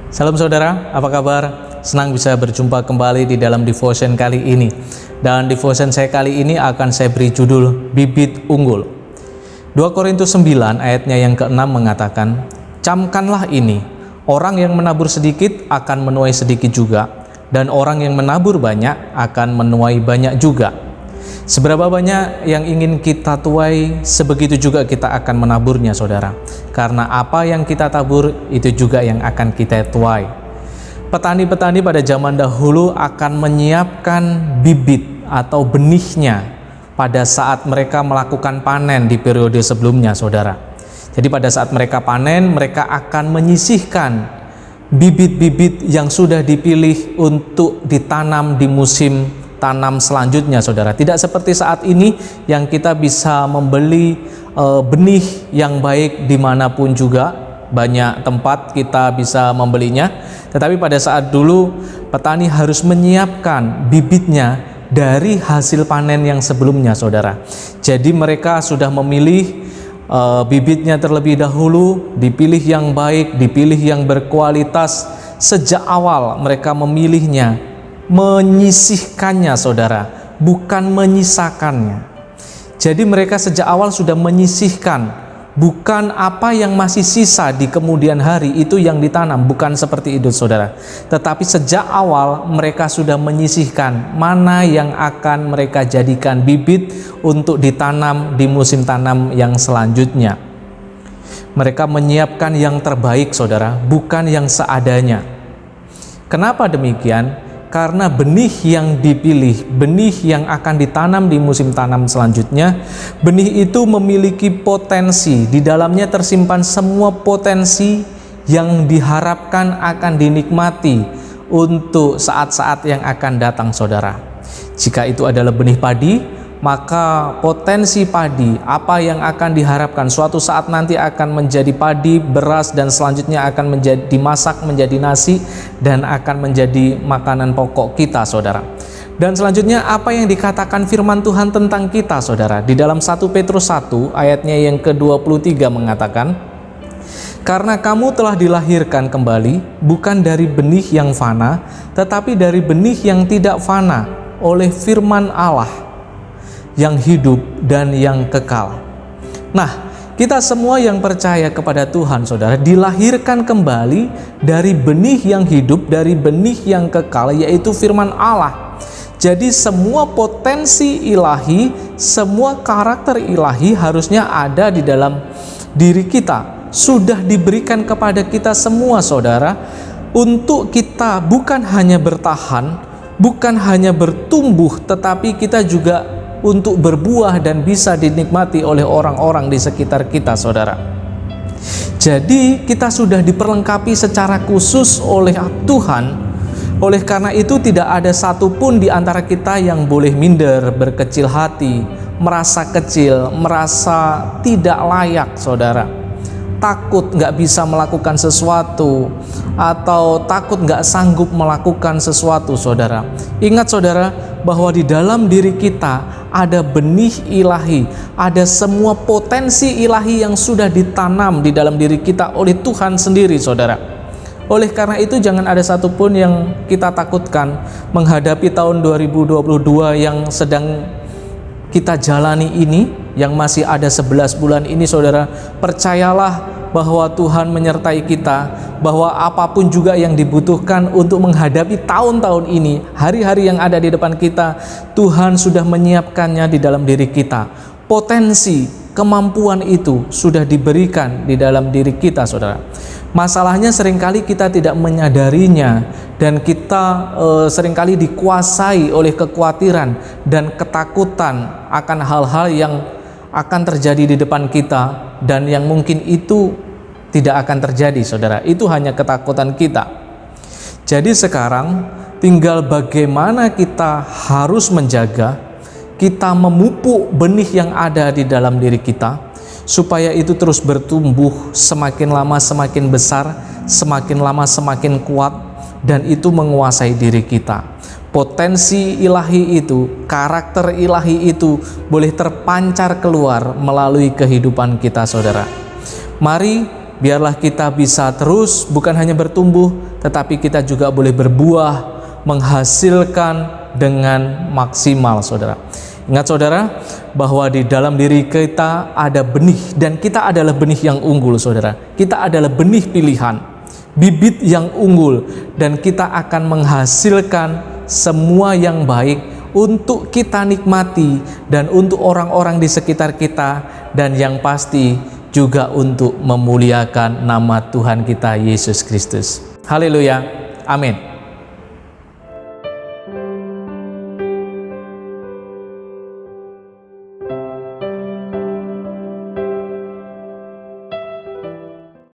Salam saudara, apa kabar? Senang bisa berjumpa kembali di dalam devotion kali ini. Dan devotion saya kali ini akan saya beri judul Bibit Unggul. 2 Korintus 9 ayatnya yang ke-6 mengatakan, "Camkanlah ini, orang yang menabur sedikit akan menuai sedikit juga, dan orang yang menabur banyak akan menuai banyak juga." Seberapa banyak yang ingin kita tuai, sebegitu juga kita akan menaburnya, saudara. Karena apa yang kita tabur, itu juga yang akan kita tuai. Petani-petani pada zaman dahulu akan menyiapkan bibit atau benihnya pada saat mereka melakukan panen di periode sebelumnya, saudara. Jadi pada saat mereka panen, mereka akan menyisihkan bibit-bibit yang sudah dipilih untuk ditanam di musim tanam selanjutnya, saudara. Tidak seperti saat ini yang kita bisa membeli benih yang baik dimanapun juga, banyak tempat kita bisa membelinya. Tetapi pada saat dulu petani harus menyiapkan bibitnya dari hasil panen yang sebelumnya, saudara. Jadi mereka sudah memilih bibitnya terlebih dahulu, dipilih yang baik, dipilih yang berkualitas. Sejak awal mereka memilihnya, menyisihkannya, saudara, bukan menyisakannya. Jadi mereka sejak awal sudah menyisihkan, bukan apa yang masih sisa di kemudian hari itu yang ditanam, bukan seperti itu, saudara. Tetapi sejak awal mereka sudah menyisihkan mana yang akan mereka jadikan bibit untuk ditanam di musim tanam yang selanjutnya. Mereka menyiapkan yang terbaik, saudara, bukan yang seadanya. Kenapa demikian? Karena benih yang dipilih, benih yang akan ditanam di musim tanam selanjutnya, benih itu memiliki potensi, di dalamnya tersimpan semua potensi yang diharapkan akan dinikmati untuk saat-saat yang akan datang, saudara. Jika itu adalah benih padi, maka potensi padi, apa yang akan diharapkan suatu saat nanti akan menjadi padi, beras, dan selanjutnya akan dimasak menjadi nasi dan akan menjadi makanan pokok kita, saudara. Dan selanjutnya apa yang dikatakan firman Tuhan tentang kita, saudara, di dalam 1 Petrus 1 ayatnya yang ke-23 mengatakan, "Karena kamu telah dilahirkan kembali bukan dari benih yang fana, tetapi dari benih yang tidak fana oleh firman Allah yang hidup dan yang kekal." Nah, kita semua yang percaya kepada Tuhan, saudara, dilahirkan kembali dari benih yang hidup, dari benih yang kekal, yaitu firman Allah. Jadi semua potensi ilahi, semua karakter ilahi harusnya ada di dalam diri kita. Sudah diberikan kepada kita semua, saudara, untuk kita bukan hanya bertahan, bukan hanya bertumbuh, tetapi kita juga untuk berbuah dan bisa dinikmati oleh orang-orang di sekitar kita, saudara. Jadi kita sudah diperlengkapi secara khusus oleh Tuhan. Oleh karena itu tidak ada satupun di antara kita yang boleh minder, berkecil hati, merasa kecil, merasa tidak layak, saudara. Takut nggak bisa melakukan sesuatu, atau takut nggak sanggup melakukan sesuatu, saudara. Ingat, saudara, bahwa di dalam diri kita ada benih ilahi, ada semua potensi ilahi yang sudah ditanam di dalam diri kita oleh Tuhan sendiri, saudara. Oleh karena itu jangan ada satupun yang kita takutkan menghadapi tahun 2022 yang sedang kita jalani ini, yang masih ada 11 bulan ini, saudara. Percayalah bahwa Tuhan menyertai kita, bahwa apapun juga yang dibutuhkan untuk menghadapi tahun-tahun ini, hari-hari yang ada di depan kita, Tuhan sudah menyiapkannya di dalam diri kita. Potensi, kemampuan itu sudah diberikan di dalam diri kita, saudara. Masalahnya seringkali kita tidak menyadarinya, dan kita seringkali dikuasai oleh kekhawatiran dan ketakutan akan hal-hal yang akan terjadi di depan kita, dan yang mungkin itu tidak akan terjadi, saudara. Itu hanya ketakutan kita. Jadi sekarang tinggal bagaimana kita harus menjaga, kita memupuk benih yang ada di dalam diri kita, supaya itu terus bertumbuh, semakin lama semakin besar, semakin lama semakin kuat, dan itu menguasai diri kita. potensi ilahi itu, karakter ilahi itu boleh terpancar keluar melalui kehidupan kita, saudara. Mari biarlah kita bisa terus bukan hanya bertumbuh, tetapi kita juga boleh berbuah, menghasilkan dengan maksimal, saudara. Ingat, saudara, bahwa di dalam diri kita ada benih, dan kita adalah benih yang unggul, saudara. Kita adalah benih pilihan, bibit yang unggul, dan kita akan menghasilkan semua yang baik untuk kita nikmati dan untuk orang-orang di sekitar kita, dan yang pasti juga untuk memuliakan nama Tuhan kita Yesus Kristus. Haleluya, amin.